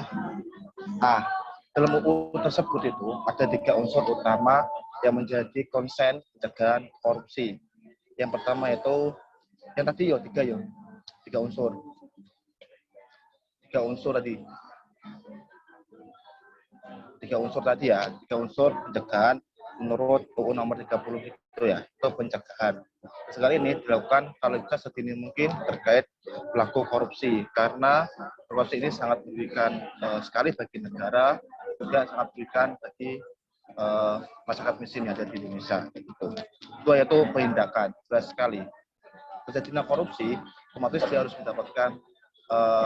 Dalam UU tersebut itu ada 3 unsur utama yang menjadi konsen pencegahan korupsi. Yang pertama itu, yang tadi yo, 3 unsur. 3 unsur tadi. 3 unsur tadi ya, 3 unsur pencegahan menurut UU nomor 30 itu ya, itu pencegahan. Sekali ini dilakukan kalau bisa sedini mungkin terkait pelaku korupsi, karena korupsi ini sangat merugikan sekali bagi negara, juga sangat merugikan bagi masyarakat miskin yang ada di Indonesia. Gitu. Itu yaitu penindakan, jelas sekali. Terjadinya korupsi, otomatis dia harus mendapatkan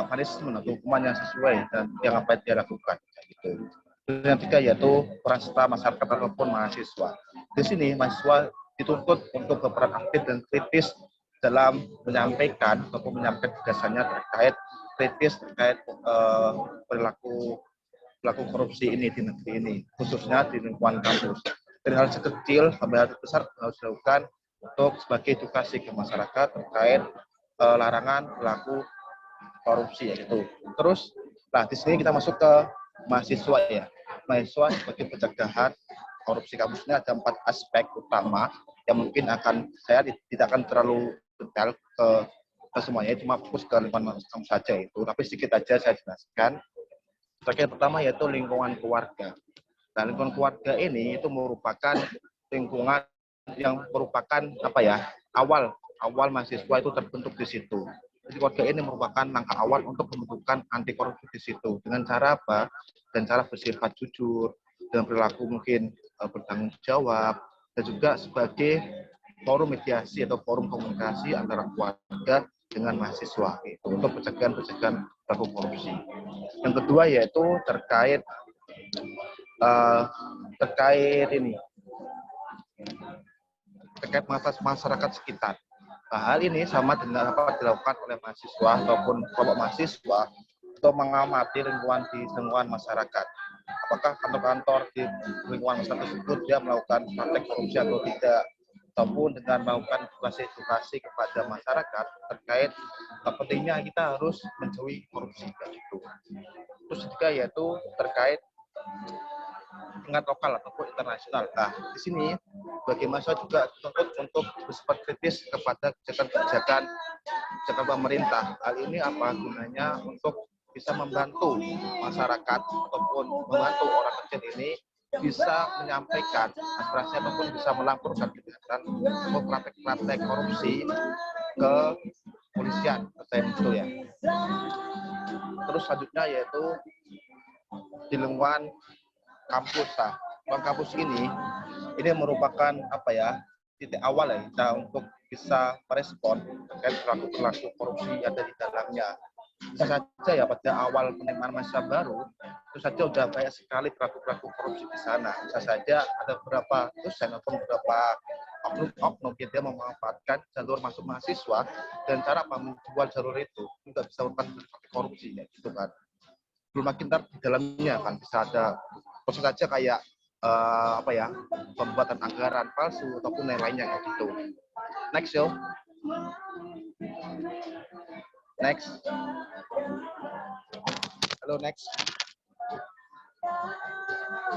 punishment atau hukuman yang sesuai dan yang apa yang dia lakukan. Gitu. Yang ketiga yaitu peran serta masyarakat ataupun mahasiswa. Di sini mahasiswa dituntut untuk berperan aktif dan kritis dalam menyampaikan ataupun menyampaikan gagasannya terkait perilaku korupsi ini di negeri ini, khususnya di lingkungan kampus. Dari hal sekecil sampai hal besar harus dilakukan untuk sebagai edukasi ke masyarakat terkait larangan perilaku korupsi yaitu. Terus, di sini kita masuk ke mahasiswa ya. Mahasiswa sebagai pencegahan korupsi kampus ini ada 4 aspek utama yang mungkin saya tidak akan terlalu detail ke semuanya, cuma fokus ke lingkungan kampus saja itu. Tapi sedikit aja saya jelaskan. Yang pertama yaitu lingkungan keluarga. Nah, lingkungan keluarga ini itu merupakan lingkungan yang merupakan awal mahasiswa itu terbentuk di situ. Jadi keluarga ini merupakan langkah awal untuk pembentukan anti korupsi di situ. Dengan cara apa? Dan cara bersifat jujur, dengan perilaku mungkin bertanggung jawab, dan juga sebagai forum mediasi atau forum komunikasi antara keluarga dengan mahasiswa itu untuk pencegahan perilaku korupsi. Yang kedua yaitu terkait masyarakat sekitar. Hal ini sama dengan apa dilakukan oleh mahasiswa ataupun kelompok mahasiswa untuk mengamati lingkungan masyarakat. Apakah kantor-kantor di lingkungan masyarakat tersebut dia melakukan praktek korupsi atau tidak, ataupun dengan melakukan edukasi kepada masyarakat terkait pentingnya kita harus menjauhi korupsi. Gitu. Terus ketiga yaitu terkait tingkat lokal ataupun internasional. Nah, di sini bagi mahasiswa juga dituntut untuk bersifat kritis kepada kebijakan pemerintah. Hal ini apa gunanya? Untuk bisa membantu masyarakat ataupun membantu orang kecil ini bisa menyampaikan aspirasi ataupun bisa melaporkan kejahatan atau praktek korupsi ke polisian, itu ya. Terus selanjutnya yaitu di lingkungan kampus. Lingkungan kampus ini merupakan titik awal ya kita untuk bisa merespon terkait perilaku korupsi yang ada di dalamnya. Bisa saja ya pada awal penerimaan mahasiswa baru itu saja sudah banyak sekali perilaku korupsi di sana. Bisa saja ada beberapa dosen atau beberapa oknum yang memanfaatkan jalur masuk mahasiswa dan cara menjual jalur itu juga bisa merupakan korupsi ya gitu kan. Belum lagi ntar di dalamnya kan bisa ada proses saja kayak pembuatan anggaran palsu ataupun yang lainnya kayak gitu. Next yo. Next. Halo next.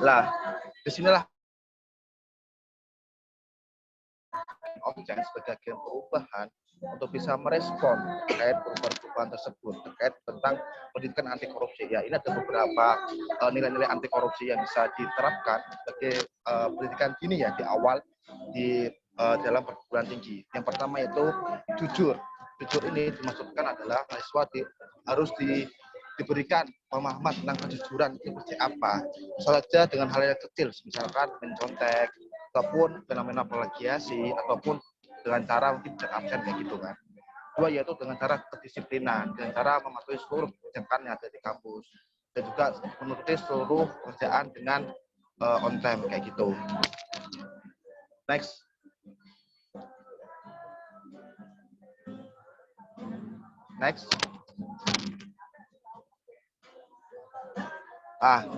Lah, disinilah objek sebagai agen perubahan untuk bisa merespon terkait perubahan tersebut, terkait tentang pendidikan anti korupsi. Ya, ini ada beberapa nilai-nilai anti korupsi yang bisa diterapkan sebagai pendidikan dini ya di awal di dalam perguruan tinggi. Yang pertama itu jujur. Jujur ini dimaksudkan adalah mahasiswa harus diberikan pemahaman tentang kejujuran itu seperti apa. Saja dengan hal yang kecil, misalkan mencontek, ataupun fenomena plagiasi, ataupun dengan cara mungkin cek absen kayak gitu kan. Dua yaitu dengan cara kedisiplinan, dengan cara mematuhi seluruh kebijakan yang ada di kampus. dan juga menuruti seluruh pekerjaan dengan on time kayak gitu. Next. Next.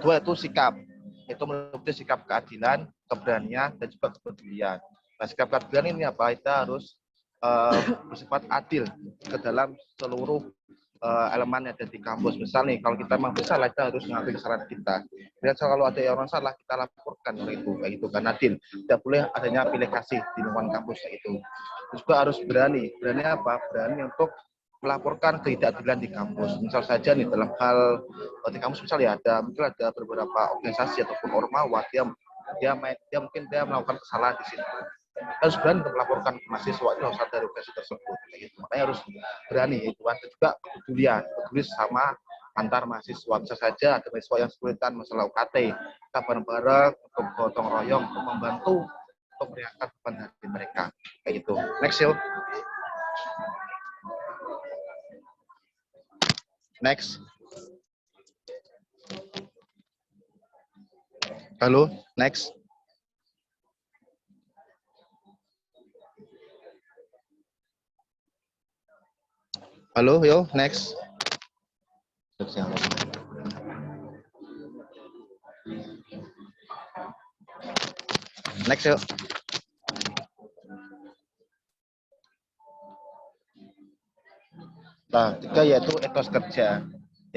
Dua itu sikap. Itu meliputi sikap keadilan, keberanian, dan juga kepedulian. Nah, sikap keadilan ini apa? Kita harus bersifat adil ke dalam seluruh elemen yang ada di kampus. Misal nih, kalau kita memang bersalah, kita harus mengakui kesalahan kita. Dan kalau ada yang orang salah, kita laporkan kayak itu kan adil. Tidak boleh adanya pilih kasih di lingkungan kampus kayak itu. Terus juga harus berani. Berani apa? Berani untuk melaporkan ketidakadilan di kampus. Misal saja nih dalam hal di kampus misalnya mungkin ada beberapa organisasi ataupun ormawa dia mungkin melakukan kesalahan di situ. Harus berani untuk melaporkan ke mahasiswa itu harus ada organisasi tersebut. Gitu. Makanya harus berani itu kan. Dan juga peduli sama antar mahasiswa. Bisa saja ada mahasiswa yang kesulitan masalah UKT, kita bareng-bareng untuk gotong royong untuk membantu untuk meringankan beban dari mereka. Kayak gitu. Next yuk. Next. Halo, next. Halo, yo, next. Next, yuk. Nah, tiga yaitu etos kerja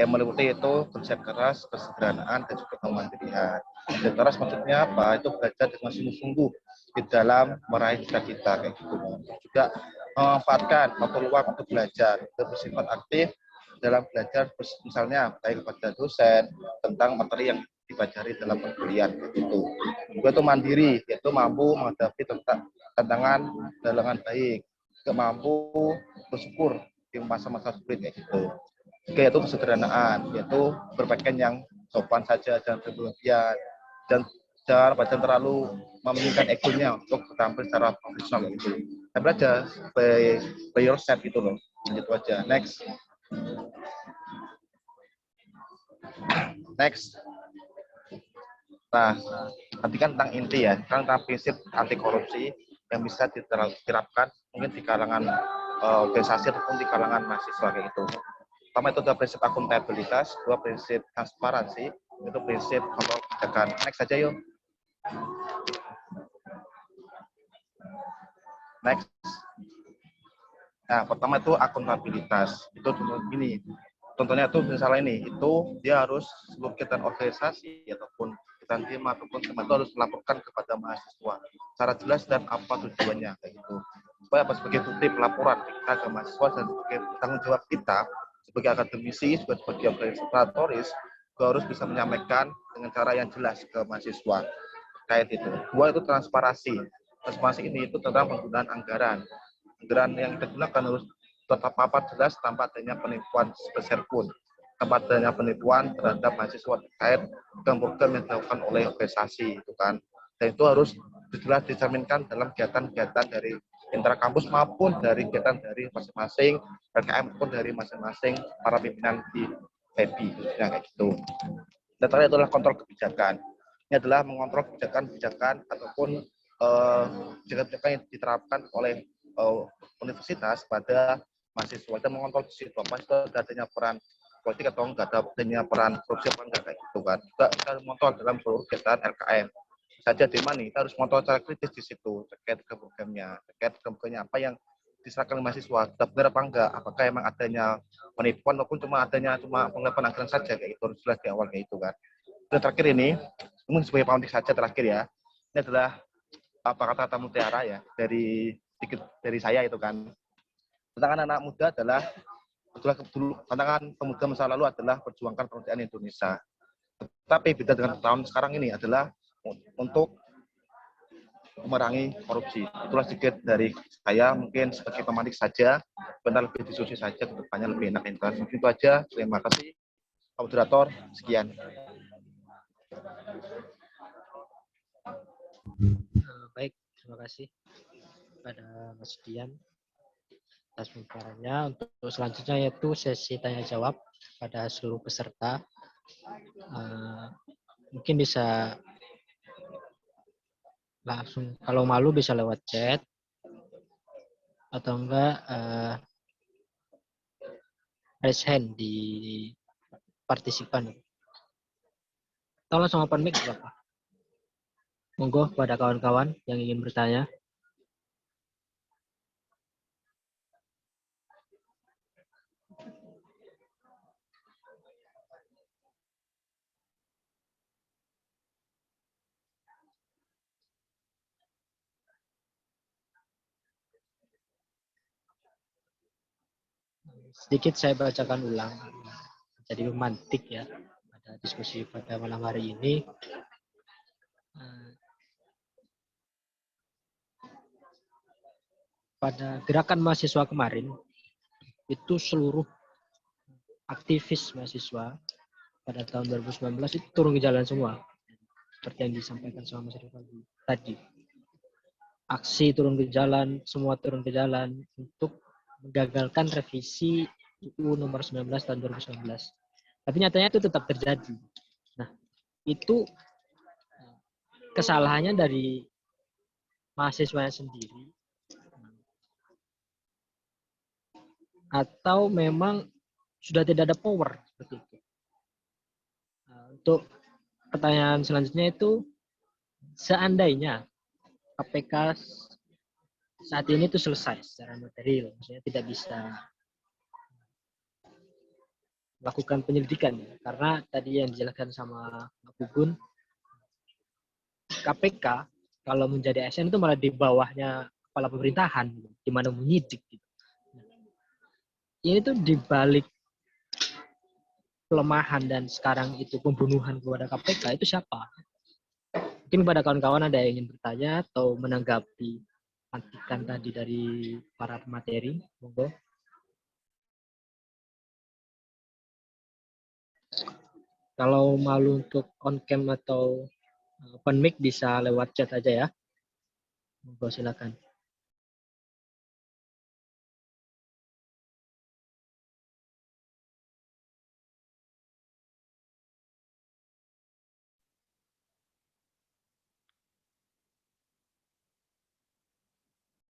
yang meliputi itu kerja keras, kesederhanaan, dan juga kemandirian. Kerja keras maksudnya apa? Itu belajar dengan sungguh-sungguh di dalam meraih cita-cita kayak gitu. Juga memanfaatkan waktu luang untuk belajar, dan bersifat aktif dalam belajar, misalnya baik kepada dosen tentang materi yang dipelajari dalam perkuliahan gitu. Juga itu mandiri, yaitu mampu menghadapi tantangan dengan baik, mampu bersyukur di masa-masa sulit kayak gitu. Juga itu kesederhanaan, yaitu berpakaian yang sopan saja dan berlebihan, dan jangan terlalu mementingkan egonya untuk tampil secara profesional gitu. Tapi aja by yourself gitu loh. Gitu aja. Next. Next. Nah, nanti kan tentang inti ya, tentang prinsip anti korupsi yang bisa diterapkan mungkin di kalangan organisasi ataupun di kalangan mahasiswa kayak gitu. Pertama itu adalah prinsip akuntabilitas, dua prinsip transparansi, itu prinsip kontrol kebijakan. Next saja yuk. Next. Nah, pertama itu akuntabilitas. Itu gini. Contohnya itu misalnya ini, itu dia harus seluruh kegiatan organisasi ataupun kegiatan tim ataupun teman itu harus melaporkan kepada mahasiswa secara jelas dan apa tujuannya kayak gitu. Supaya apa sebagai bukti pelaporan kita ke mahasiswa dan sebagai tanggung jawab kita sebagai akademisi, sebagai organisatoris, juga harus bisa menyampaikan dengan cara yang jelas ke mahasiswa kayak itu. Dua itu transparansi. Transparansi ini itu tentang penggunaan anggaran. Anggaran yang kita gunakan harus tetap jelas tanpa adanya penipuan sebesar pun, tanpa adanya penipuan terhadap mahasiswa terkait dengan program yang dilakukan oleh organisasi itu kan. Dan itu harus jelas dicerminkan dalam kegiatan-kegiatan dari intrakampus maupun dari kegiatan dari masing-masing RKM maupun dari masing-masing para pimpinan di PEBI kayak gitu. Dan terakhir adalah kontrol kebijakan. Ini adalah mengontrol kebijakan-kebijakan ataupun kebijakan yang diterapkan oleh universitas pada mahasiswa. Kita mengontrol di situ apa itu adanya peran politik atau enggak, adanya peran korupsi atau enggak kayak gitu kan. Juga kita mengontrol dalam seluruh kegiatan RKM. Saja di mana kita harus mengontrol secara kritis di situ terkait programnya, apa yang diserahkan mahasiswa, benar apa enggak, apakah emang adanya penipuan maupun cuma penggelapan anggaran saja kayak itu, harus jelas di awal kayak itu kan. Dan terakhir ini, mungkin sebagai pemantik saja terakhir ya, ini adalah apa kata-kata mutiara ya dari saya itu kan. Tantangan anak muda adalah tantangan pemuda masa lalu adalah perjuangkan kemerdekaan Indonesia. Tetapi beda dengan tahun sekarang ini adalah untuk memerangi korupsi. Itulah sedikit dari saya, mungkin sebagai pemantik saja, benar lebih diskusi saja, ke depannya lebih enak. Mungkin itu aja, terima kasih. Moderator, sekian. Baik, terima kasih pada Mas Dian atas pembicaranya. Untuk selanjutnya yaitu sesi tanya jawab pada seluruh peserta. Mungkin bisa langsung, kalau malu bisa lewat chat atau enggak raise hand di partisipan. Atau langsung open mic apa? Monggo pada kawan-kawan yang ingin bertanya. Sedikit saya bacakan ulang, jadi memantik ya pada diskusi pada malam hari ini. Pada gerakan mahasiswa kemarin, itu seluruh aktivis mahasiswa pada tahun 2019 itu turun ke jalan semua. Seperti yang disampaikan sama Mas Rivaldi tadi. Aksi turun ke jalan, semua turun ke jalan untuk menggagalkan revisi UU nomor 19 tahun 2019. Tapi nyatanya itu tetap terjadi. Nah, itu kesalahannya dari mahasiswanya sendiri atau memang sudah tidak ada power seperti itu. Untuk pertanyaan selanjutnya itu, seandainya KPK saat ini itu selesai secara material, maksudnya tidak bisa melakukan penyelidikan ya, karena tadi yang dijelaskan sama Pak Gugun, KPK kalau menjadi ASN itu malah di bawahnya kepala pemerintahan, di mana menyidik. Gitu. Ini tuh dibalik pelemahan dan sekarang itu pembunuhan kepada KPK itu siapa? Mungkin pada kawan-kawan ada yang ingin bertanya atau menanggapi antikan tadi dari para pemateri, monggo. Kalau malu untuk on cam atau open mic bisa lewat chat aja ya. Monggo silakan.